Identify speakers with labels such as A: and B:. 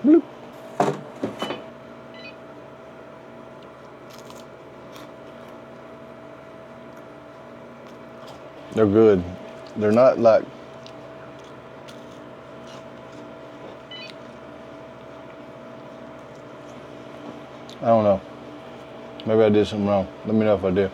A: Bloop. They're good. They're not like, I don't know. Maybe I did something wrong. Let me know if I did.